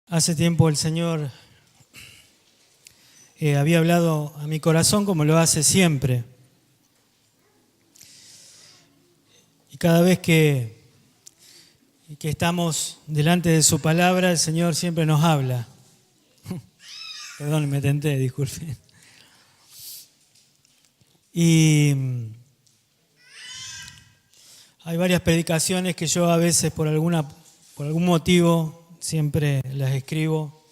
Hace tiempo el Señor había hablado a mi corazón como lo hace siempre. Y cada vez que estamos delante de su palabra, el Señor siempre nos habla. Perdón, me tenté, disculpen. Y hay varias predicaciones que yo a veces por algún motivo siempre las escribo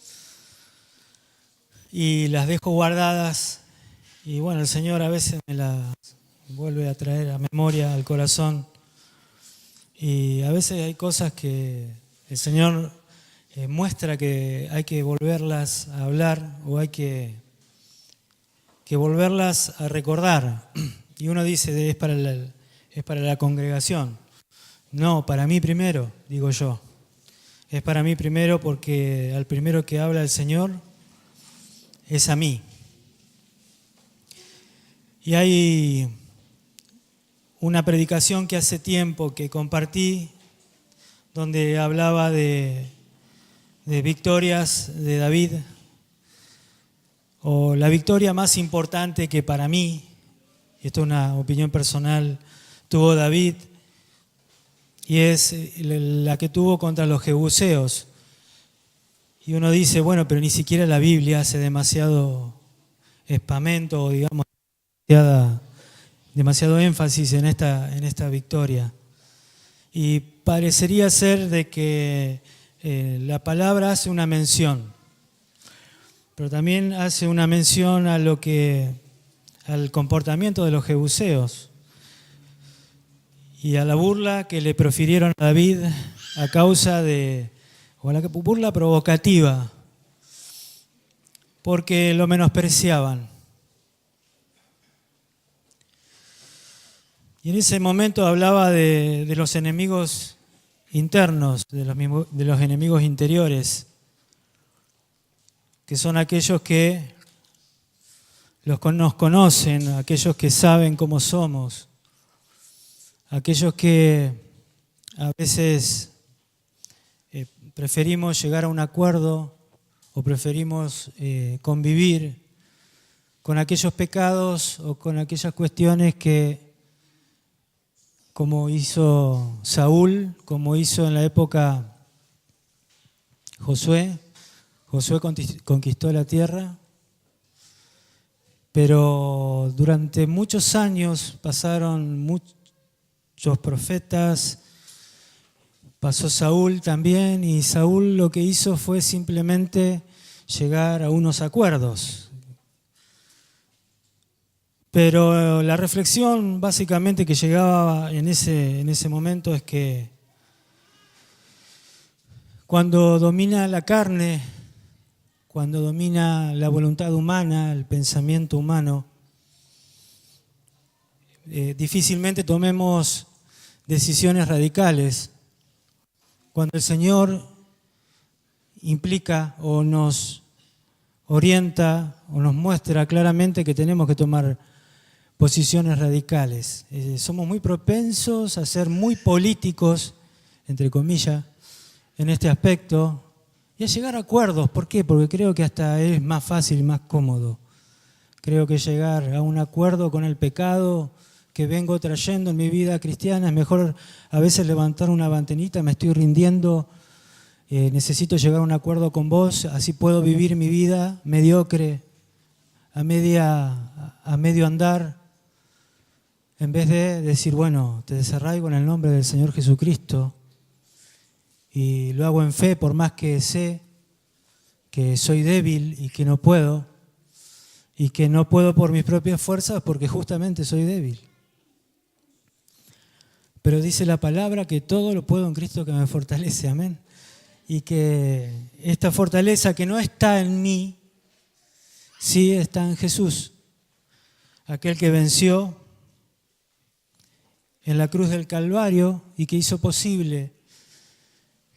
y las dejo guardadas. Y bueno, el Señor a veces me las vuelve a traer a memoria, al corazón. Y a veces hay cosas que el Señor muestra que hay que volverlas a hablar o hay que volverlas a recordar. Y uno dice, es para la congregación. No, para mí primero, digo yo. Es para mí primero porque al primero que habla el Señor es a mí. Y hay una predicación que hace tiempo que compartí donde hablaba de victorias de David, o la victoria más importante que para mí, esto es una opinión personal, tuvo David, y es la que tuvo contra los jebuseos. Y uno dice, bueno, pero ni siquiera la Biblia hace demasiado espamento o digamos demasiado énfasis en esta victoria. Y parecería ser de que la palabra hace una mención, pero también hace una mención al comportamiento de los jebuseos y a la burla que le profirieron a David a causa o a la burla provocativa, porque lo menospreciaban. Y en ese momento hablaba de los enemigos internos, de los enemigos interiores, que son aquellos que nos conocen, aquellos que saben cómo somos, aquellos que a veces preferimos llegar a un acuerdo o preferimos convivir con aquellos pecados o con aquellas cuestiones que, como hizo Saúl, como hizo en la época Josué conquistó la tierra, pero durante muchos años pasaron muchos profetas, pasó Saúl también, y Saúl lo que hizo fue simplemente llegar a unos acuerdos. Pero la reflexión básicamente que llegaba en ese momento es que cuando domina la carne, cuando domina la voluntad humana, el pensamiento humano, difícilmente tomemos decisiones radicales. Cuando el Señor implica o nos orienta o nos muestra claramente que tenemos que tomar posiciones radicales. Somos muy propensos a ser muy políticos, entre comillas, en este aspecto y a llegar a acuerdos. ¿Por qué? Porque creo que hasta es más fácil y más cómodo. Creo que llegar a un acuerdo con el pecado que vengo trayendo en mi vida cristiana, es mejor a veces levantar una banderita, me estoy rindiendo, necesito llegar a un acuerdo con vos, así puedo vivir mi vida mediocre, a medio andar, en vez de decir, bueno, te desarraigo en el nombre del Señor Jesucristo y lo hago en fe, por más que sé que soy débil y que no puedo por mis propias fuerzas porque justamente soy débil. Pero dice la palabra que todo lo puedo en Cristo que me fortalece, amén. Y que esta fortaleza que no está en mí, sí está en Jesús, aquel que venció en la cruz del Calvario y que hizo posible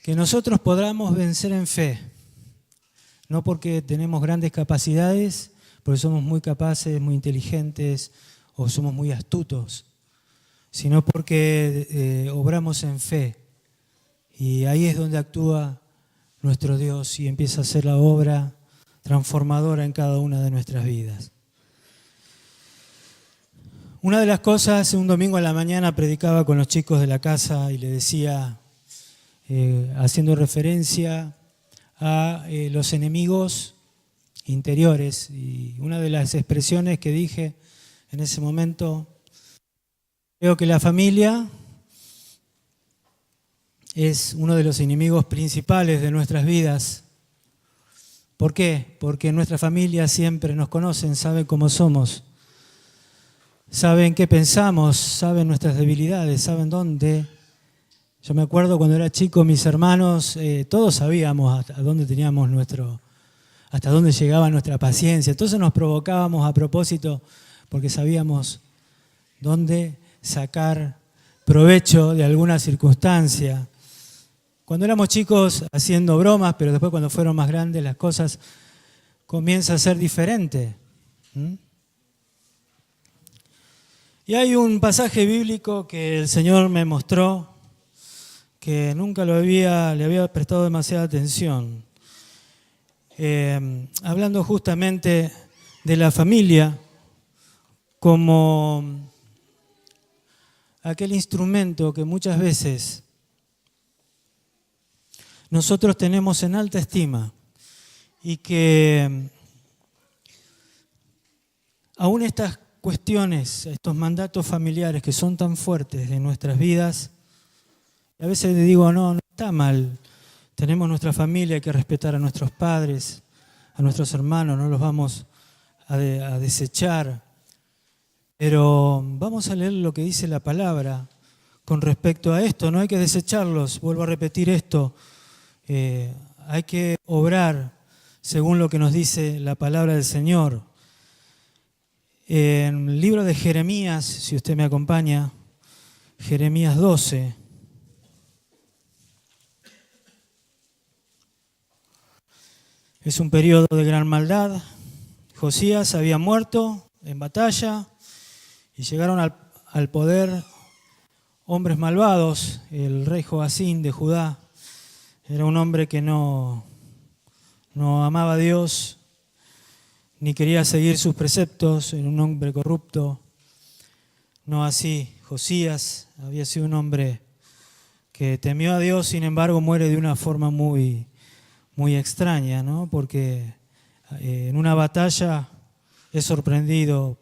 que nosotros podamos vencer en fe, no porque tenemos grandes capacidades, porque somos muy capaces, muy inteligentes o somos muy astutos, sino porque obramos en fe. Y ahí es donde actúa nuestro Dios y empieza a hacer la obra transformadora en cada una de nuestras vidas. Una de las cosas, un domingo a la mañana predicaba con los chicos de la casa y le decía, haciendo referencia a los enemigos interiores, y una de las expresiones que dije en ese momento, creo que la familia es uno de los enemigos principales de nuestras vidas. ¿Por qué? Porque en nuestra familia siempre nos conocen, saben cómo somos, saben qué pensamos, saben nuestras debilidades, saben dónde. Yo me acuerdo cuando era chico, mis hermanos, todos sabíamos hasta dónde teníamos hasta dónde llegaba nuestra paciencia. Entonces nos provocábamos a propósito porque sabíamos dónde sacar provecho de alguna circunstancia. Cuando éramos chicos haciendo bromas, pero después cuando fueron más grandes las cosas comienzan a ser diferentes. Y hay un pasaje bíblico que el Señor me mostró que nunca le había prestado demasiada atención. Hablando justamente de la familia como aquel instrumento que muchas veces nosotros tenemos en alta estima y que aún estas cuestiones, estos mandatos familiares que son tan fuertes en nuestras vidas, a veces le digo, no está mal, tenemos nuestra familia, hay que respetar a nuestros padres, a nuestros hermanos, no los vamos a desechar, pero vamos a leer lo que dice la palabra con respecto a esto, no hay que desecharlos, vuelvo a repetir esto, hay que obrar según lo que nos dice la palabra del Señor. En el libro de Jeremías, si usted me acompaña, Jeremías 12. Es un periodo de gran maldad. Josías había muerto en batalla y llegaron al poder hombres malvados. El rey Joacín de Judá era un hombre que no amaba a Dios ni quería seguir sus preceptos, era un hombre corrupto. No así, Josías había sido un hombre que temió a Dios, sin embargo muere de una forma muy extraña, ¿no? Porque en una batalla es sorprendido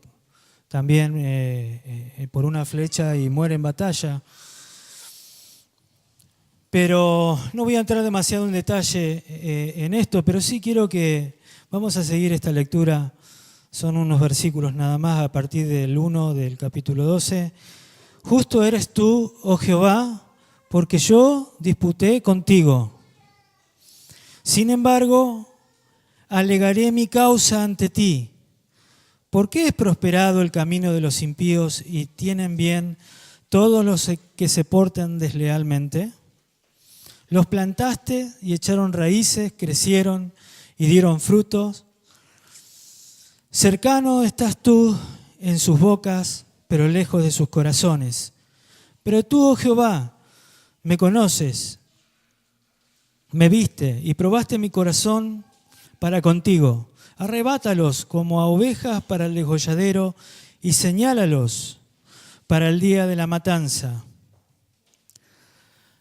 también por una flecha y muere en batalla. Pero no voy a entrar demasiado en detalle en esto, pero sí quiero que vamos a seguir esta lectura. Son unos versículos nada más a partir del 1 del capítulo 12. Justo eres tú, oh Jehová, porque yo disputé contigo. Sin embargo, alegaré mi causa ante ti. ¿Por qué es prosperado el camino de los impíos y tienen bien todos los que se portan deslealmente? Los plantaste y echaron raíces, crecieron y dieron frutos. Cercano estás tú en sus bocas, pero lejos de sus corazones. Pero tú, oh Jehová, me conoces, me viste y probaste mi corazón para contigo. Arrebátalos como a ovejas para el degolladero y señálalos para el día de la matanza.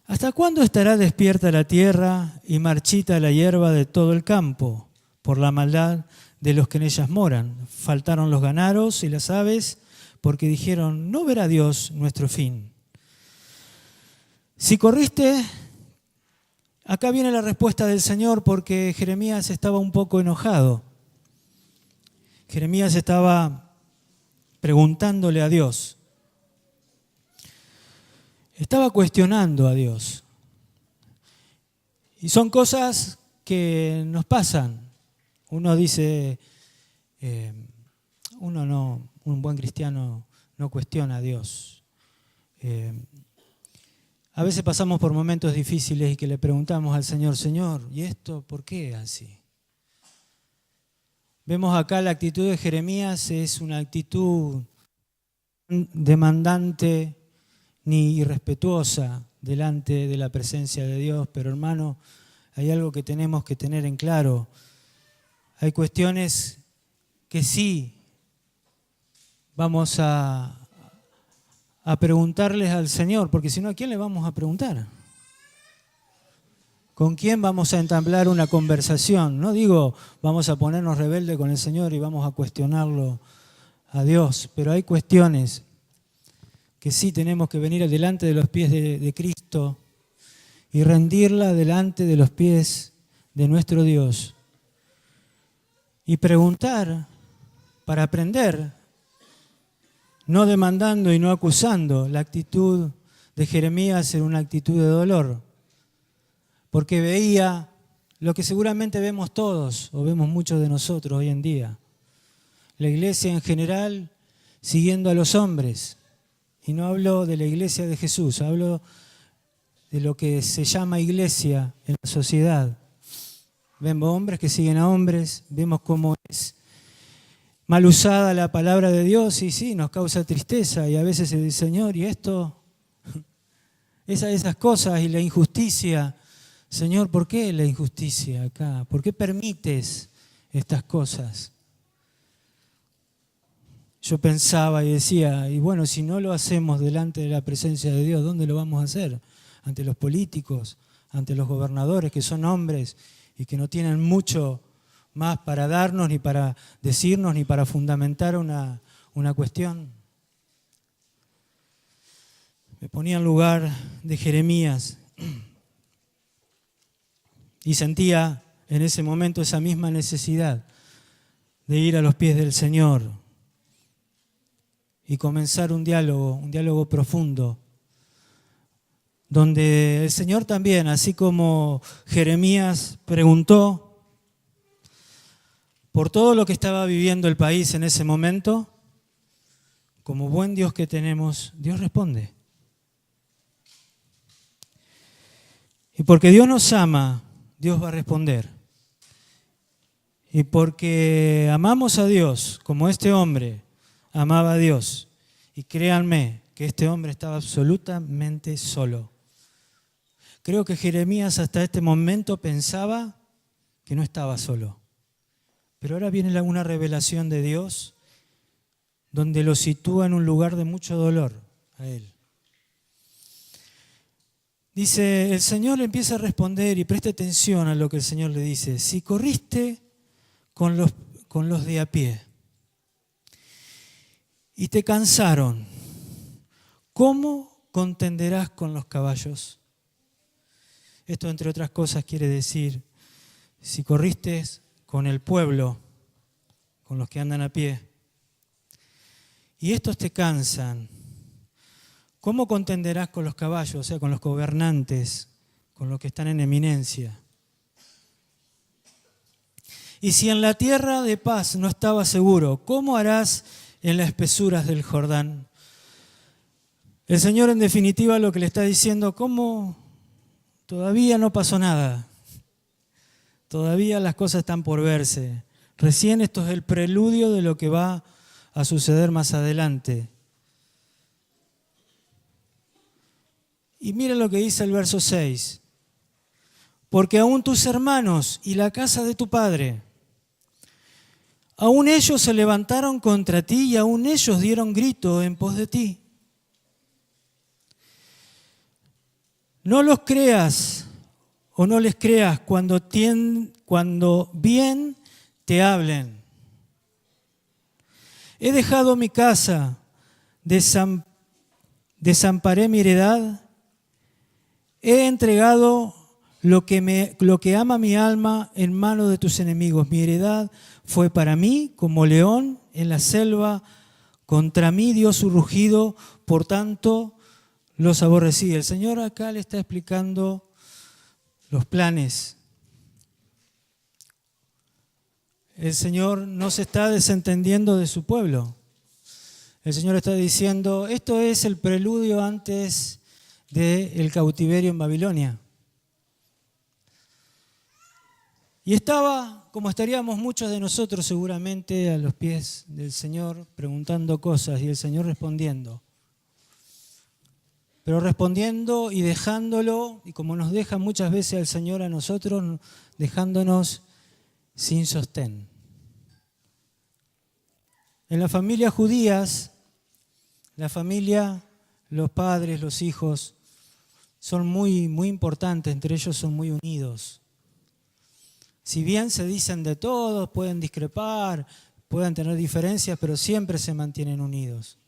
¿Hasta cuándo estará despierta la tierra y marchita la hierba de todo el campo por la maldad de los que en ellas moran? Faltaron los ganados y las aves porque dijeron, no verá Dios nuestro fin. Si corriste, acá viene la respuesta del Señor porque Jeremías estaba un poco enojado. Jeremías estaba preguntándole a Dios. Estaba cuestionando a Dios. Y son cosas que nos pasan. Uno dice, un buen cristiano no cuestiona a Dios. A veces pasamos por momentos difíciles y que le preguntamos al Señor, Señor, ¿y esto por qué así? Vemos acá la actitud de Jeremías, es una actitud demandante ni irrespetuosa delante de la presencia de Dios, pero hermano, hay algo que tenemos que tener en claro. Hay cuestiones que sí vamos a preguntarles al Señor, porque si no, ¿a quién le vamos a preguntar? ¿Con quién vamos a entablar una conversación? No digo vamos a ponernos rebeldes con el Señor y vamos a cuestionarlo a Dios, pero hay cuestiones que sí tenemos que venir delante de los pies de Cristo y rendirla delante de los pies de nuestro Dios y preguntar para aprender, no demandando y no acusando. La actitud de Jeremías era una actitud de dolor, porque veía lo que seguramente vemos todos, o vemos muchos de nosotros hoy en día. La iglesia en general siguiendo a los hombres. Y no hablo de la iglesia de Jesús, hablo de lo que se llama iglesia en la sociedad. Vemos hombres que siguen a hombres, vemos cómo es mal usada la palabra de Dios y sí, nos causa tristeza. Y a veces el Señor, y esto, esas cosas y la injusticia. Señor, ¿por qué la injusticia acá? ¿Por qué permites estas cosas? Yo pensaba y decía, y bueno, si no lo hacemos delante de la presencia de Dios, ¿dónde lo vamos a hacer? Ante los políticos, ante los gobernadores, que son hombres y que no tienen mucho más para darnos, ni para decirnos, ni para fundamentar una cuestión. Me ponía en lugar de Jeremías y sentía en ese momento esa misma necesidad de ir a los pies del Señor y comenzar un diálogo profundo, donde el Señor también, así como Jeremías preguntó por todo lo que estaba viviendo el país en ese momento, como buen Dios que tenemos, Dios responde. Y porque Dios nos ama, Dios va a responder. Y porque amamos a Dios, como este hombre amaba a Dios, y créanme que este hombre estaba absolutamente solo. Creo que Jeremías hasta este momento pensaba que no estaba solo. Pero ahora viene una revelación de Dios donde lo sitúa en un lugar de mucho dolor a él. Dice, el Señor le empieza a responder y preste atención a lo que el Señor le dice. Si corriste con los de a pie y te cansaron, ¿cómo contenderás con los caballos? Esto, entre otras cosas, quiere decir, si corriste con el pueblo, con los que andan a pie, y estos te cansan, ¿cómo contenderás con los caballos, o sea, con los gobernantes, con los que están en eminencia? Y si en la tierra de paz no estabas seguro, ¿cómo harás en las espesuras del Jordán? El Señor, en definitiva, lo que le está diciendo, ¿cómo? Todavía no pasó nada. Todavía las cosas están por verse. Recién esto es el preludio de lo que va a suceder más adelante. Y miren lo que dice el verso 6. Porque aún tus hermanos y la casa de tu padre, aún ellos se levantaron contra ti y aún ellos dieron grito en pos de ti. No los creas o no les creas cuando bien te hablen. He dejado mi casa, desamparé mi heredad, he entregado lo que ama mi alma en manos de tus enemigos. Mi heredad fue para mí como león en la selva, contra mí dio su rugido, por tanto los aborrecí. El Señor acá le está explicando los planes. El Señor no se está desentendiendo de su pueblo. El Señor está diciendo, esto es el preludio antes del cautiverio en Babilonia. Y estaba, como estaríamos muchos de nosotros seguramente, a los pies del Señor, preguntando cosas y el Señor respondiendo. pero respondiendo y dejándolo, y como nos deja muchas veces el Señor a nosotros, dejándonos sin sostén. En las familias judías, la familia, los padres, los hijos, son muy, muy importantes, entre ellos son muy unidos. Si bien se dicen de todos, pueden discrepar, pueden tener diferencias, pero siempre se mantienen unidos.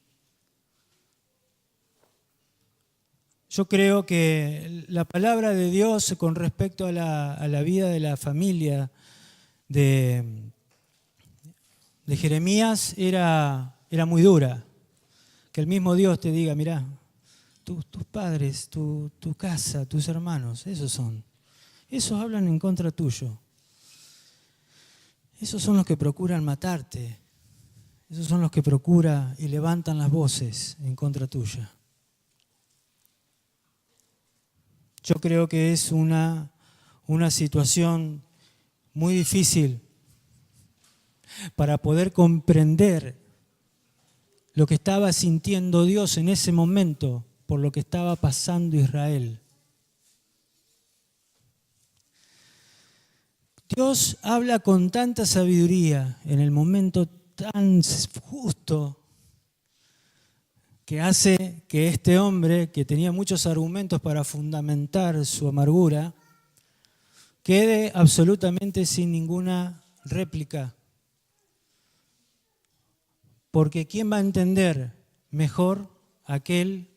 Yo creo que la palabra de Dios con respecto a la vida de la familia de Jeremías era muy dura. Que el mismo Dios te diga, mirá, tus padres, tu casa, tus hermanos, esos hablan en contra tuyo. Esos son los que procuran matarte. Esos son los que procuran y levantan las voces en contra tuya. Yo creo que es una situación muy difícil para poder comprender lo que estaba sintiendo Dios en ese momento por lo que estaba pasando Israel. Dios habla con tanta sabiduría en el momento tan justo que hace que este hombre, que tenía muchos argumentos para fundamentar su amargura, quede absolutamente sin ninguna réplica. Porque ¿quién va a entender mejor aquel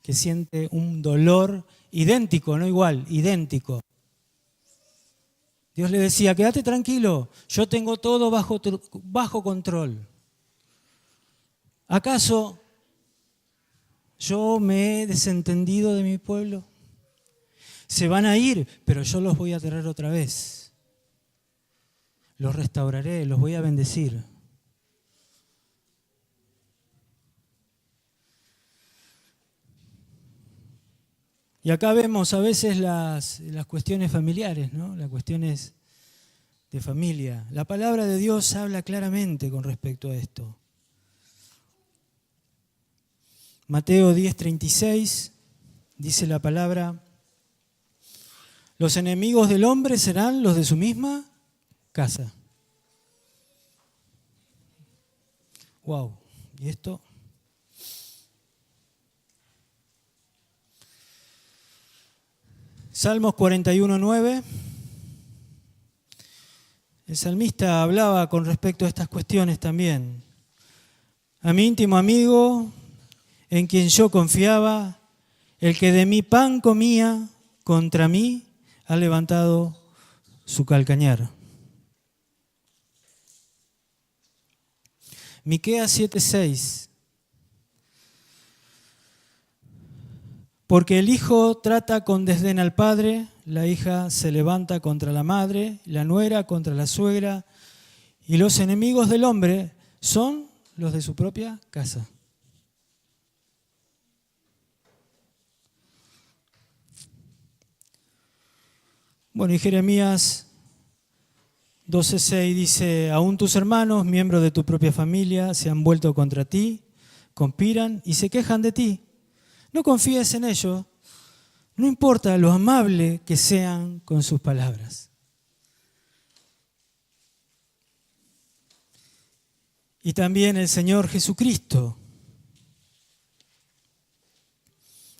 que siente un dolor idéntico, no igual, idéntico? Dios le decía, quédate tranquilo, yo tengo todo bajo control. ¿Acaso yo me he desentendido de mi pueblo? Se van a ir, pero yo los voy a traer otra vez. Los restauraré, los voy a bendecir. Y acá vemos a veces las cuestiones familiares, ¿no? Las cuestiones de familia. La palabra de Dios habla claramente con respecto a esto. Mateo 10:36 dice la palabra: los enemigos del hombre serán los de su misma casa. Wow, ¿y esto? Salmos 41:9. El salmista hablaba con respecto a estas cuestiones también. A mi íntimo amigo, en quien yo confiaba, el que de mi pan comía, contra mí ha levantado su calcañar. Miqueas 7:6. Porque el hijo trata con desdén al padre, la hija se levanta contra la madre, la nuera contra la suegra, y los enemigos del hombre son los de su propia casa. Bueno, y Jeremías 12:6 dice: aún tus hermanos, miembros de tu propia familia, se han vuelto contra ti, conspiran y se quejan de ti. No confíes en ellos, no importa lo amable que sean con sus palabras. Y también el Señor Jesucristo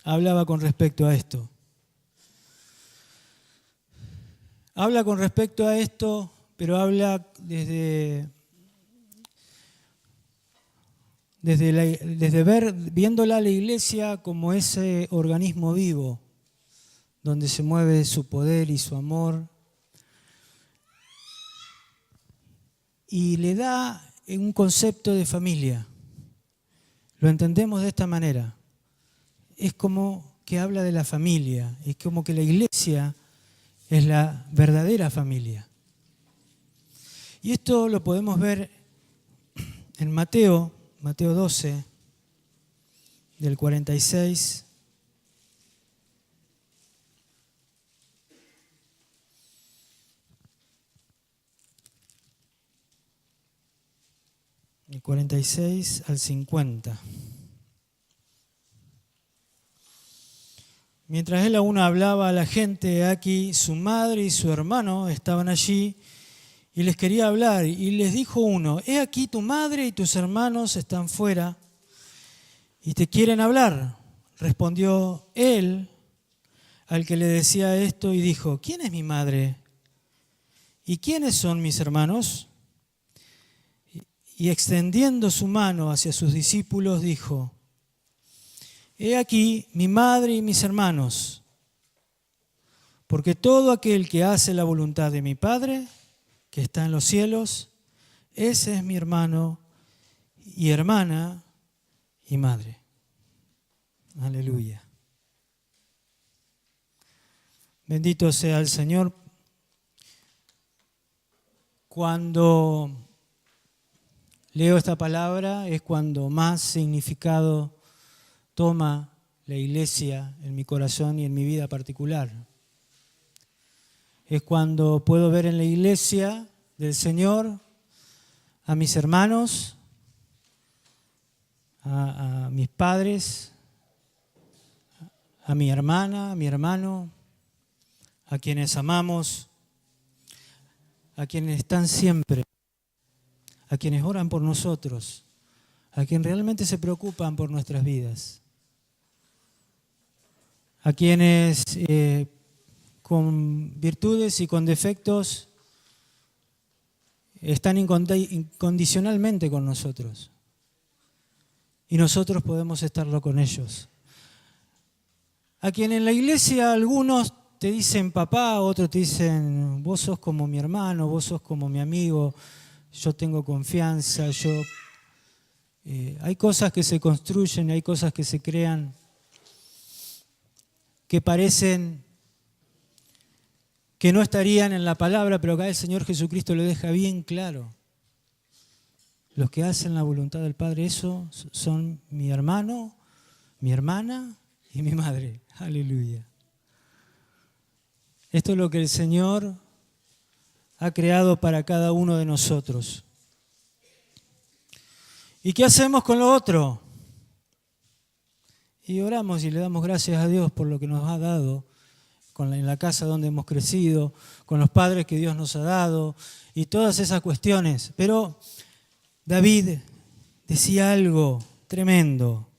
hablaba con respecto a esto. Habla con respecto a esto, pero habla viéndola a la iglesia como ese organismo vivo, donde se mueve su poder y su amor. Y le da un concepto de familia. Lo entendemos de esta manera. Es como que habla de la familia, es como que la iglesia es la verdadera familia. Y esto lo podemos ver en Mateo 12, del 46 del 46 al 50. Mientras él aún hablaba a la gente, aquí su madre y su hermano estaban allí y les quería hablar. Y les dijo uno: he aquí tu madre y tus hermanos están fuera y te quieren hablar. Respondió él al que le decía esto y dijo: ¿quién es mi madre? ¿Y quiénes son mis hermanos? Y extendiendo su mano hacia sus discípulos dijo: he aquí mi madre y mis hermanos, porque todo aquel que hace la voluntad de mi Padre, que está en los cielos, ese es mi hermano y hermana y madre. Aleluya. Bendito sea el Señor. Cuando leo esta palabra es cuando más significado toma la iglesia en mi corazón y en mi vida particular. Es cuando puedo ver en la iglesia del Señor a mis hermanos, a mis padres, a mi hermana, a mi hermano, a quienes amamos, a quienes están siempre, a quienes oran por nosotros, a quienes realmente se preocupan por nuestras vidas, a quienes con virtudes y con defectos están incondicionalmente con nosotros y nosotros podemos estarlo con ellos. A quien en la iglesia algunos te dicen papá, otros te dicen vos sos como mi hermano, vos sos como mi amigo, yo tengo confianza, hay cosas que se construyen, hay cosas que se crean que parecen que no estarían en la palabra, pero acá el Señor Jesucristo lo deja bien claro. Los que hacen la voluntad del Padre, esos son mi hermano, mi hermana y mi madre. Aleluya. Esto es lo que el Señor ha creado para cada uno de nosotros. ¿Y qué hacemos con lo otro? Y oramos y le damos gracias a Dios por lo que nos ha dado, en la casa donde hemos crecido, con los padres que Dios nos ha dado y todas esas cuestiones. Pero David decía algo tremendo.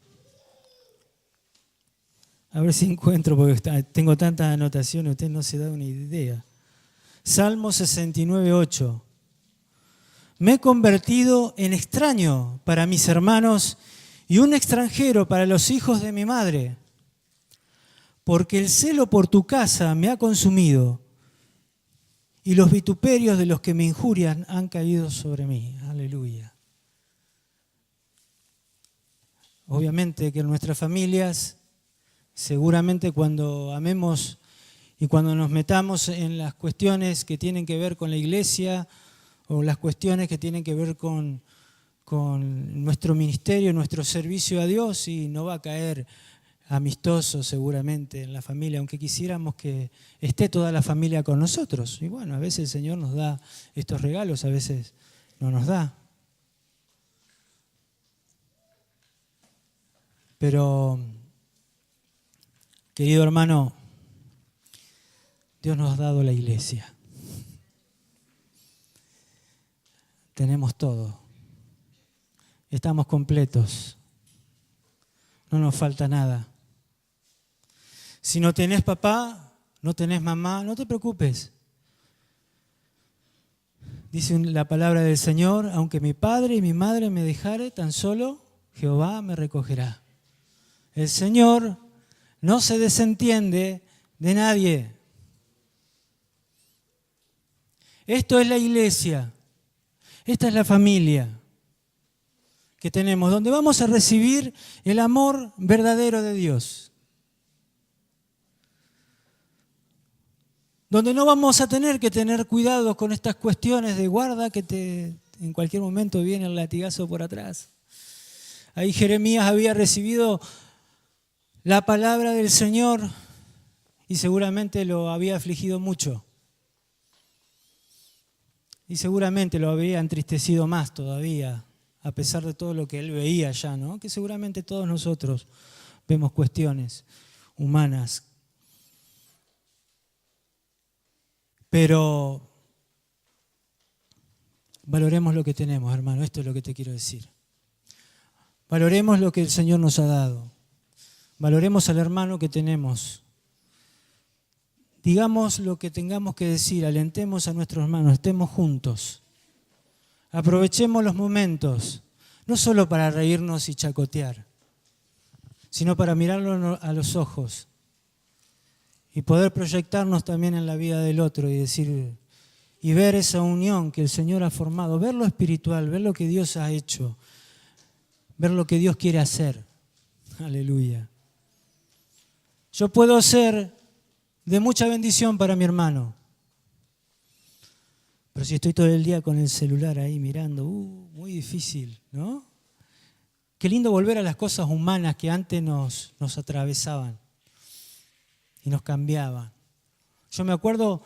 A ver si encuentro, porque tengo tantas anotaciones, usted no se da una idea. Salmo 69:8. Me he convertido en extraño para mis hermanos y un extranjero para los hijos de mi madre, porque el celo por tu casa me ha consumido y los vituperios de los que me injurian han caído sobre mí. Aleluya. Obviamente que en nuestras familias, seguramente cuando amemos y cuando nos metamos en las cuestiones que tienen que ver con la iglesia o las cuestiones que tienen que ver con nuestro ministerio, nuestro servicio a Dios, y no va a caer amistoso seguramente en la familia, aunque quisiéramos que esté toda la familia con nosotros. Y bueno, a veces el Señor nos da estos regalos, a veces no nos da. Pero, querido hermano, Dios nos ha dado la iglesia. Tenemos todo. Estamos completos. No nos falta nada. Si no tenés papá, no tenés mamá, no te preocupes. Dice la palabra del Señor: aunque mi padre y mi madre me dejare, tan solo Jehová me recogerá. El Señor no se desentiende de nadie. Esto es la iglesia. Esta es la familia que tenemos, donde vamos a recibir el amor verdadero de Dios. Donde no vamos a tener que tener cuidado con estas cuestiones de guarda que en cualquier momento viene el latigazo por atrás. Ahí Jeremías había recibido la palabra del Señor y seguramente lo había afligido mucho. Y seguramente lo había entristecido más todavía, a pesar de todo lo que él veía ya, ¿no? Que seguramente todos nosotros vemos cuestiones humanas Pero valoremos lo que tenemos, hermano, esto es lo que te quiero decir. Valoremos lo que el Señor nos ha dado. Valoremos al hermano que tenemos. Digamos lo que tengamos que decir, alentemos a nuestros hermanos, estemos juntos. Aprovechemos los momentos, no solo para reírnos y chacotear, sino para mirarlo a los ojos y poder proyectarnos también en la vida del otro y decir, y ver esa unión que el Señor ha formado, ver lo espiritual, ver lo que Dios ha hecho, ver lo que Dios quiere hacer. Aleluya. Yo puedo ser de mucha bendición para mi hermano, pero si estoy todo el día con el celular ahí mirando, muy difícil, ¿no? Qué lindo volver a las cosas humanas que antes nos atravesaban y nos cambiaban. Yo me acuerdo,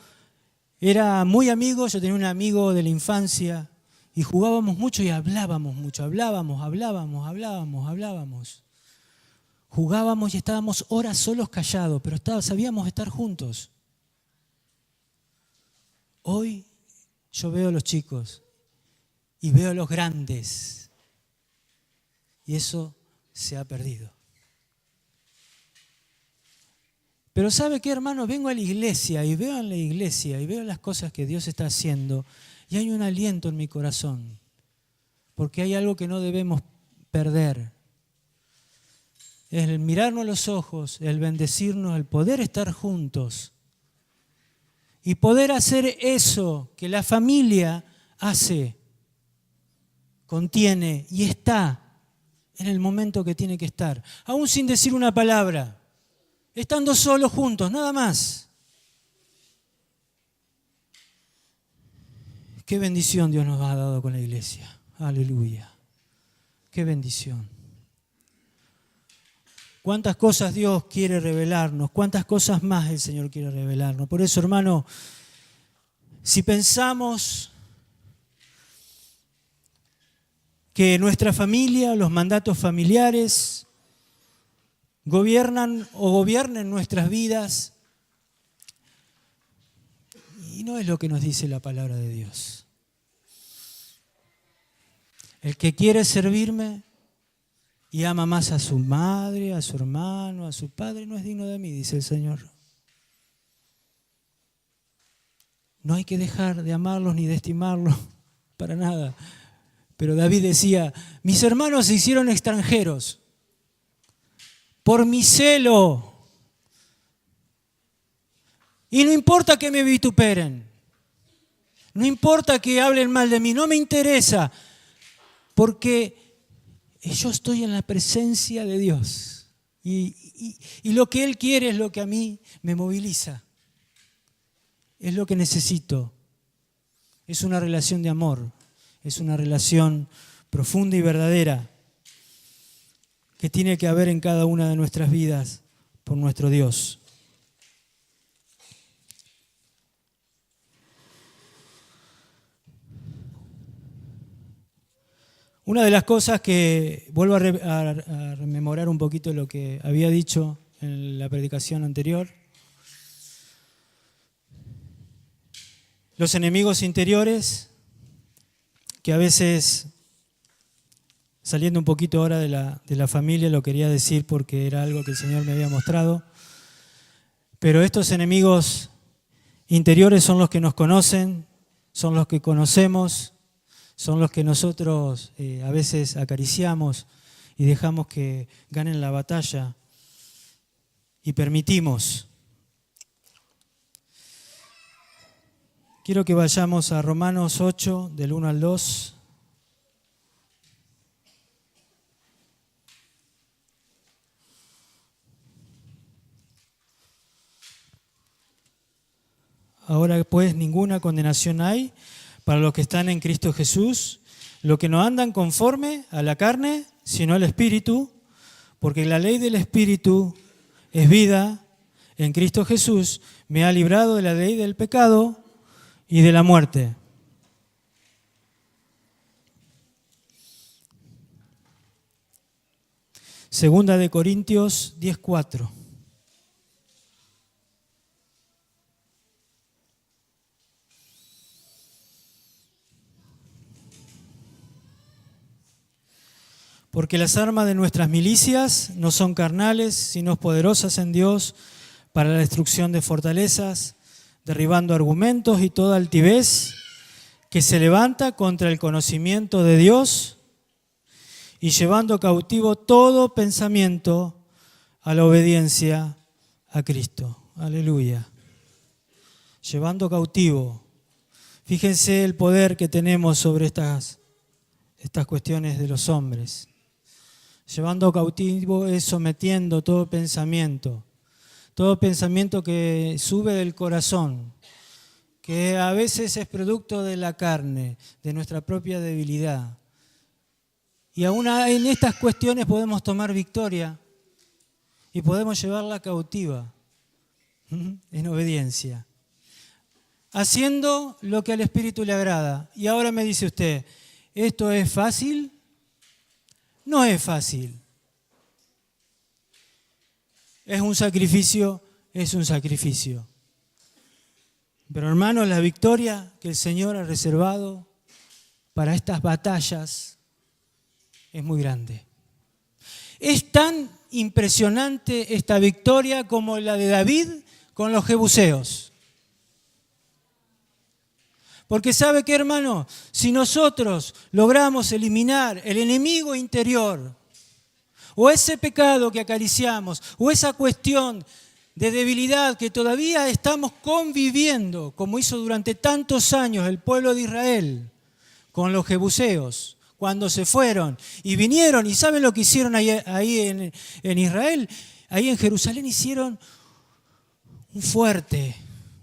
era muy amigo, yo tenía un amigo de la infancia y jugábamos mucho y hablábamos mucho, hablábamos. Jugábamos y estábamos horas solos callados, pero sabíamos estar juntos. Hoy yo veo a los chicos y veo a los grandes y eso se ha perdido. Pero ¿sabe qué, hermano? Vengo a la iglesia y veo en la iglesia y veo las cosas que Dios está haciendo y hay un aliento en mi corazón, porque hay algo que no debemos perder. El mirarnos a los ojos, el bendecirnos, el poder estar juntos y poder hacer eso que la familia hace, contiene y está en el momento que tiene que estar, aún sin decir una palabra, estando solos juntos, nada más. Qué bendición Dios nos ha dado con la iglesia. Aleluya. Qué bendición. Cuántas cosas Dios quiere revelarnos, cuántas cosas más el Señor quiere revelarnos. Por eso, hermano, si pensamos que nuestra familia, los mandatos familiares, gobiernan o gobiernen nuestras vidas, y no es lo que nos dice la palabra de Dios. El que quiere servirme y ama más a su madre, a su hermano, a su padre, no es digno de mí, dice el Señor. No hay que dejar de amarlos ni de estimarlos para nada. Pero David decía, mis hermanos se hicieron extranjeros por mi celo. Y no importa que me vituperen, no importa que hablen mal de mí, no me interesa, porque yo estoy en la presencia de Dios y lo que Él quiere es lo que a mí me moviliza, es lo que necesito. Es una relación de amor, es una relación profunda y verdadera que tiene que haber en cada una de nuestras vidas por nuestro Dios. Una de las cosas que vuelvo a rememorar un poquito lo que había dicho en la predicación anterior. Los enemigos interiores, que a veces, saliendo un poquito ahora de la familia, lo quería decir porque era algo que el Señor me había mostrado. Pero estos enemigos interiores son los que nos conocen, son los que conocemos, son los que nosotros a veces acariciamos y dejamos que ganen la batalla y permitimos. Quiero que vayamos a Romanos 8, del 1 al 2. Ahora pues ninguna condenación hay para los que están en Cristo Jesús, los que no andan conforme a la carne, sino al Espíritu, porque la ley del Espíritu es vida en Cristo Jesús, me ha librado de la ley del pecado y de la muerte. Segunda de Corintios 10:4. Porque las armas de nuestras milicias no son carnales, sino poderosas en Dios para la destrucción de fortalezas, derribando argumentos y toda altivez que se levanta contra el conocimiento de Dios y llevando cautivo todo pensamiento a la obediencia a Cristo. Aleluya. Llevando cautivo. Fíjense el poder que tenemos sobre estas cuestiones de los hombres. Llevando cautivo es sometiendo todo pensamiento que sube del corazón, que a veces es producto de la carne, de nuestra propia debilidad. Y aún en estas cuestiones podemos tomar victoria y podemos llevarla cautiva en obediencia, haciendo lo que al Espíritu le agrada. Y ahora me dice usted, ¿esto es fácil? No es fácil. Es un sacrificio. Pero hermanos, la victoria que el Señor ha reservado para estas batallas es muy grande. Es tan impresionante esta victoria como la de David con los jebuseos. Porque ¿sabe qué, hermano? Si nosotros logramos eliminar el enemigo interior, o ese pecado que acariciamos, o esa cuestión de debilidad que todavía estamos conviviendo, como hizo durante tantos años el pueblo de Israel con los jebuseos, cuando se fueron y vinieron, y ¿saben lo que hicieron ahí en Israel? Ahí en Jerusalén hicieron un fuerte,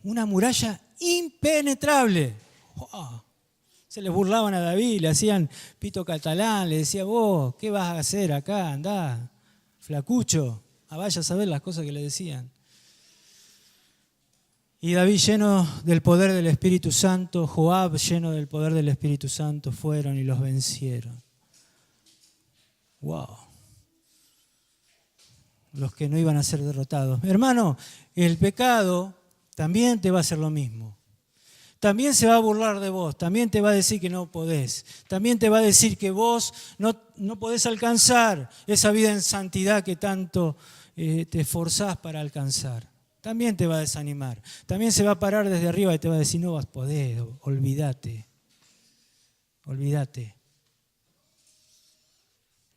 una muralla impenetrable. Oh, se les burlaban a David, le hacían pito catalán, le decía, vos, ¿qué vas a hacer acá? Andá, flacucho, vaya a saber las cosas que le decían. Y David, lleno del poder del Espíritu Santo, Joab, lleno del poder del Espíritu Santo, fueron y los vencieron. ¡Wow! Los que no iban a ser derrotados. Hermano, el pecado también te va a hacer lo mismo. También se va a burlar de vos, también te va a decir que no podés, también te va a decir que vos no podés alcanzar esa vida en santidad que tanto te esforzás para alcanzar. También te va a desanimar, también se va a parar desde arriba y te va a decir, no vas a poder, olvídate,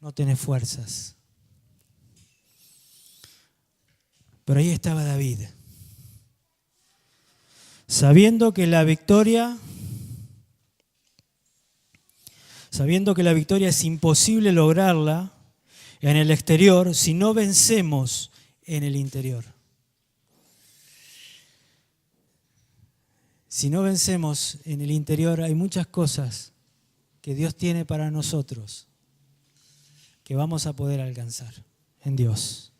no tenés fuerzas. Pero ahí estaba David, sabiendo que la victoria es imposible lograrla en el exterior si no vencemos en el interior. Si no vencemos en el interior, hay muchas cosas que Dios tiene para nosotros que vamos a poder alcanzar en Dios.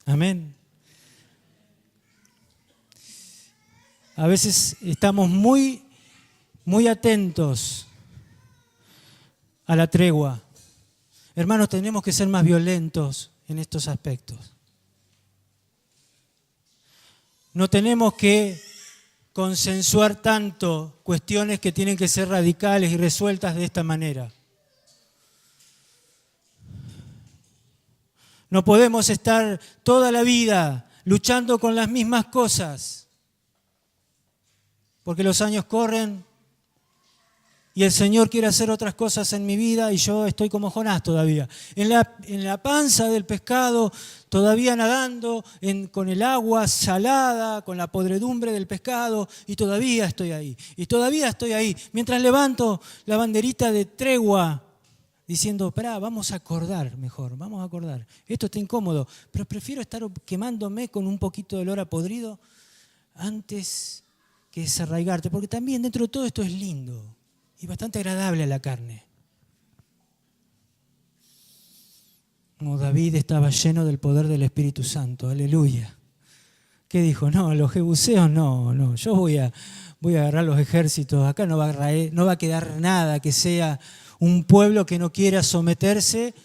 Amén. A veces estamos muy atentos a la tregua. Hermanos, tenemos que ser más violentos en estos aspectos. No tenemos que consensuar tanto cuestiones que tienen que ser radicales y resueltas de esta manera. No podemos estar toda la vida luchando con las mismas cosas, porque los años corren y el Señor quiere hacer otras cosas en mi vida y yo estoy como Jonás todavía. En la panza del pescado, todavía nadando con el agua salada, con la podredumbre del pescado, y todavía estoy ahí. Mientras levanto la banderita de tregua, diciendo, pará, vamos a acordar mejor, Esto está incómodo, pero prefiero estar quemándome con un poquito de olor a podrido antes que desarraigarte, porque también dentro de todo esto es lindo y bastante agradable a la carne. Como David estaba lleno del poder del Espíritu Santo, aleluya. ¿Qué dijo? No, los jebuseos no, yo voy a agarrar los ejércitos, acá no va a quedar nada que sea un pueblo que no quiera someterse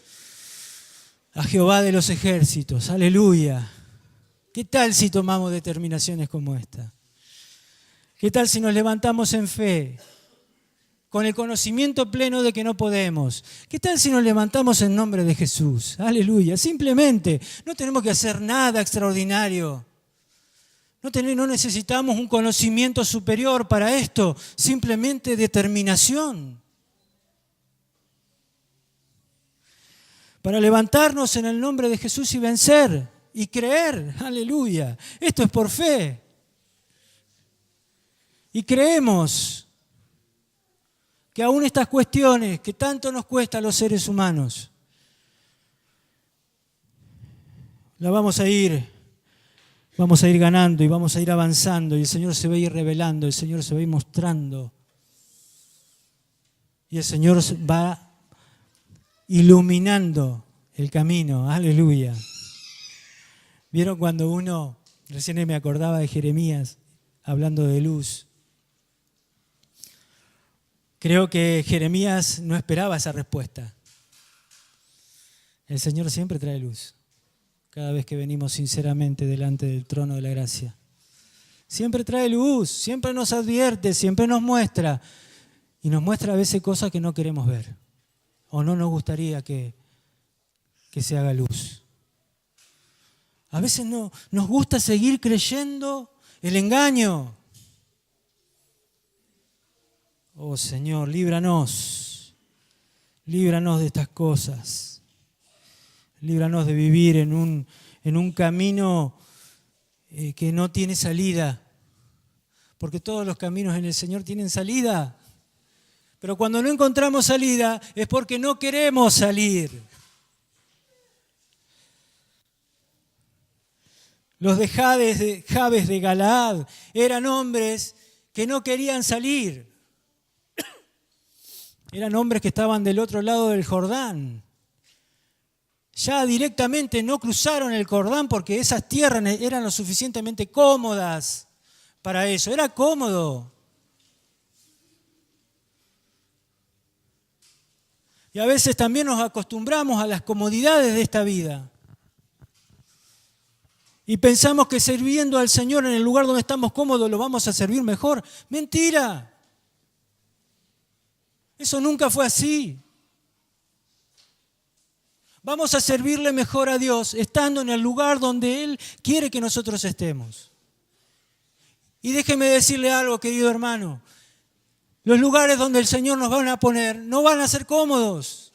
a Jehová de los ejércitos, aleluya. ¿Qué tal si tomamos determinaciones como esta? ¿Qué tal si nos levantamos en fe? con el conocimiento pleno de que no podemos. ¿Qué tal si nos levantamos en nombre de Jesús? Aleluya. Simplemente, no tenemos que hacer nada extraordinario. No necesitamos un conocimiento superior para esto, simplemente determinación. Para levantarnos en el nombre de Jesús y vencer y creer. Aleluya. Esto es por fe. Y creemos que aún estas cuestiones que tanto nos cuesta a los seres humanos, la vamos a ir ganando y vamos a ir avanzando y el Señor se va a ir revelando, el Señor se va a ir mostrando y el Señor va iluminando el camino. Aleluya. ¿Vieron cuando recién me acordaba de Jeremías hablando de luz? Creo que Jeremías no esperaba esa respuesta. El Señor siempre trae luz. Cada vez que venimos sinceramente delante del trono de la gracia. Siempre trae luz, siempre nos advierte, siempre nos muestra. Y nos muestra a veces cosas que no queremos ver. O no nos gustaría que se haga luz. A veces no, nos gusta seguir creyendo el engaño. Oh Señor, líbranos. Líbranos de estas cosas. Líbranos de vivir en un camino que no tiene salida. Porque todos los caminos en el Señor tienen salida. Pero cuando no encontramos salida es porque no queremos salir. Los de Jabes de Galaad eran hombres que no querían salir. Eran hombres que estaban del otro lado del Jordán. Ya directamente no cruzaron el Jordán porque esas tierras eran lo suficientemente cómodas para eso. Era cómodo. Y a veces también nos acostumbramos a las comodidades de esta vida. Y pensamos que sirviendo al Señor en el lugar donde estamos cómodos lo vamos a servir mejor. ¡Mentira! Eso nunca fue así. Vamos a servirle mejor a Dios estando en el lugar donde Él quiere que nosotros estemos. Y déjeme decirle algo, querido hermano. Los lugares donde el Señor nos va a poner no van a ser cómodos.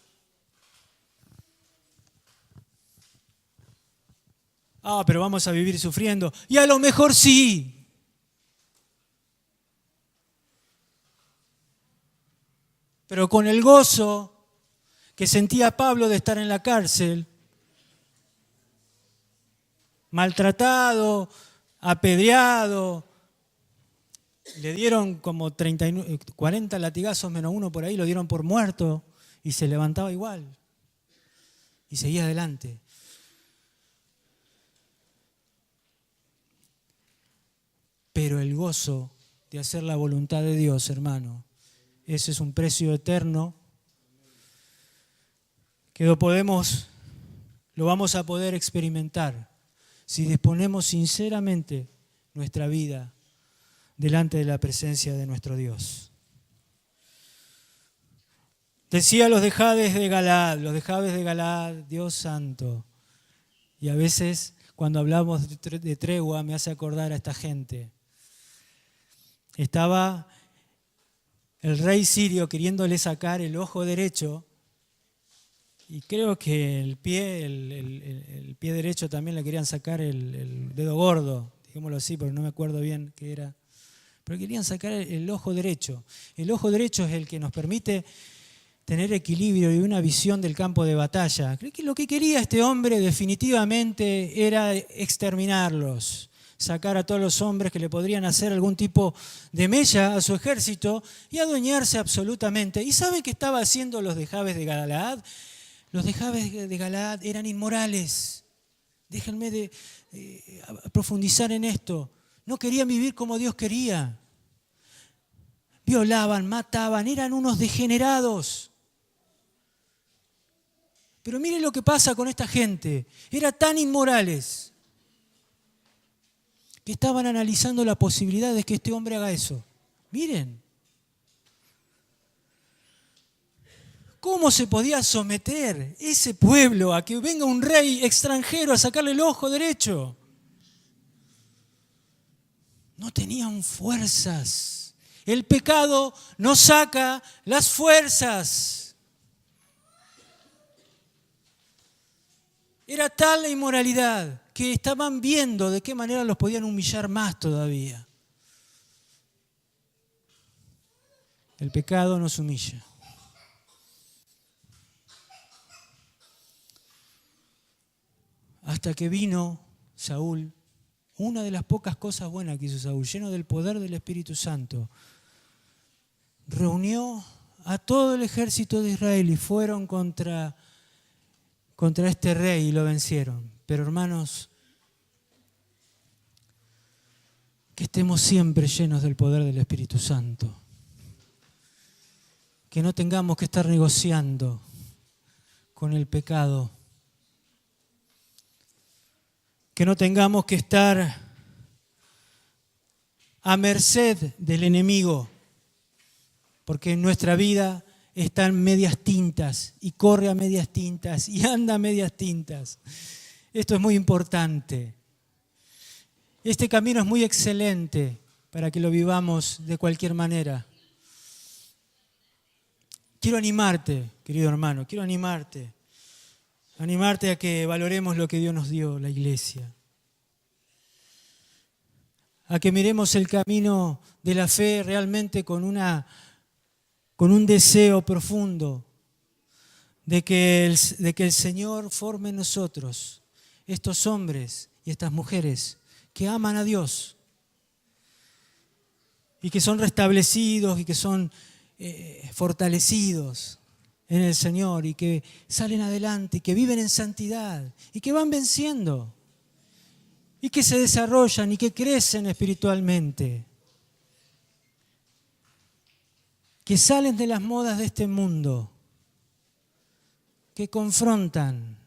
Pero vamos a vivir sufriendo. Y a lo mejor sí. Pero con el gozo que sentía Pablo de estar en la cárcel, maltratado, apedreado, le dieron como 40 latigazos menos uno por ahí, lo dieron por muerto y se levantaba igual y seguía adelante. Pero el gozo de hacer la voluntad de Dios, hermano, ese es un precio eterno que lo vamos a poder experimentar si disponemos sinceramente nuestra vida delante de la presencia de nuestro Dios. Decía los de Jabes de Galaad, Dios santo. Y a veces cuando hablamos de tregua me hace acordar a esta gente. Estaba el rey sirio queriéndole sacar el ojo derecho. Y creo que el pie derecho también le querían sacar el dedo gordo, digámoslo así, porque no me acuerdo bien qué era. Pero querían sacar el ojo derecho. El ojo derecho es el que nos permite tener equilibrio y una visión del campo de batalla. Creo que lo que quería este hombre definitivamente era exterminarlos, sacar a todos los hombres que le podrían hacer algún tipo de mella a su ejército y adueñarse absolutamente. ¿Y saben qué estaba haciendo los de Jabes de Galaad? Los de Jabes de Galaad eran inmorales. Déjenme profundizar en esto. No querían vivir como Dios quería. Violaban, mataban, eran unos degenerados. Pero miren lo que pasa con esta gente. Eran tan inmorales que estaban analizando la posibilidad de que este hombre haga eso. Miren. ¿Cómo se podía someter ese pueblo a que venga un rey extranjero a sacarle el ojo derecho? No tenían fuerzas. El pecado nos saca las fuerzas. Era tal la inmoralidad que estaban viendo de qué manera los podían humillar más todavía. El pecado nos humilla. Hasta que vino Saúl, una de las pocas cosas buenas que hizo Saúl, lleno del poder del Espíritu Santo, reunió a todo el ejército de Israel y fueron contra este rey y lo vencieron. Pero hermanos, que estemos siempre llenos del poder del Espíritu Santo. Que no tengamos que estar negociando con el pecado. Que no tengamos que estar a merced del enemigo, porque nuestra vida está en medias tintas y corre a medias tintas y anda a medias tintas. Esto es muy importante. Este camino es muy excelente para que lo vivamos de cualquier manera. Quiero animarte, querido hermano, animarte a que valoremos lo que Dios nos dio, la iglesia. A que miremos el camino de la fe realmente con un deseo profundo de que el Señor forme en nosotros estos hombres y estas mujeres que aman a Dios y que son restablecidos y que son fortalecidos en el Señor y que salen adelante y que viven en santidad y que van venciendo y que se desarrollan y que crecen espiritualmente, que salen de las modas de este mundo, que confrontan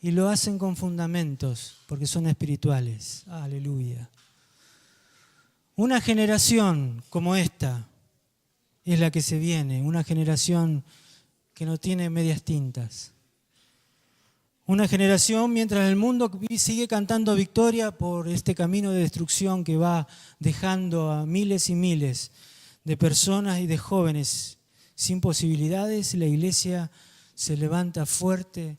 y lo hacen con fundamentos porque son espirituales. Aleluya. Una generación como esta es la que se viene, una generación que no tiene medias tintas. Una generación mientras el mundo sigue cantando victoria por este camino de destrucción que va dejando a miles y miles de personas y de jóvenes sin posibilidades, la iglesia se levanta fuerte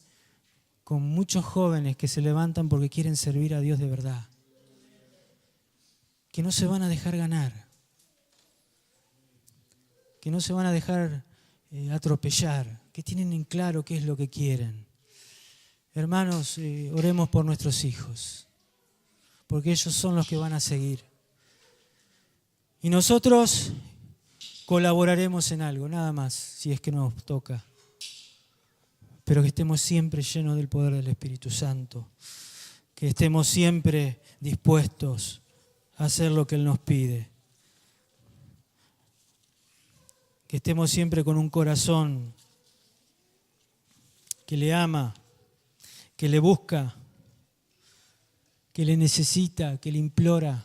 con muchos jóvenes que se levantan porque quieren servir a Dios de verdad, que no se van a dejar ganar, que no se van a dejar atropellar, que tienen en claro qué es lo que quieren. Hermanos, oremos por nuestros hijos, porque ellos son los que van a seguir. Y nosotros colaboraremos en algo, nada más, si es que nos toca. Pero que estemos siempre llenos del poder del Espíritu Santo, que estemos siempre dispuestos a hacer lo que Él nos pide. Que estemos siempre con un corazón que le ama, que le busca, que le necesita, que le implora.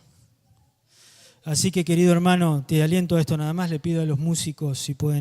Así que, querido hermano, te aliento a esto nada más, le pido a los músicos si pueden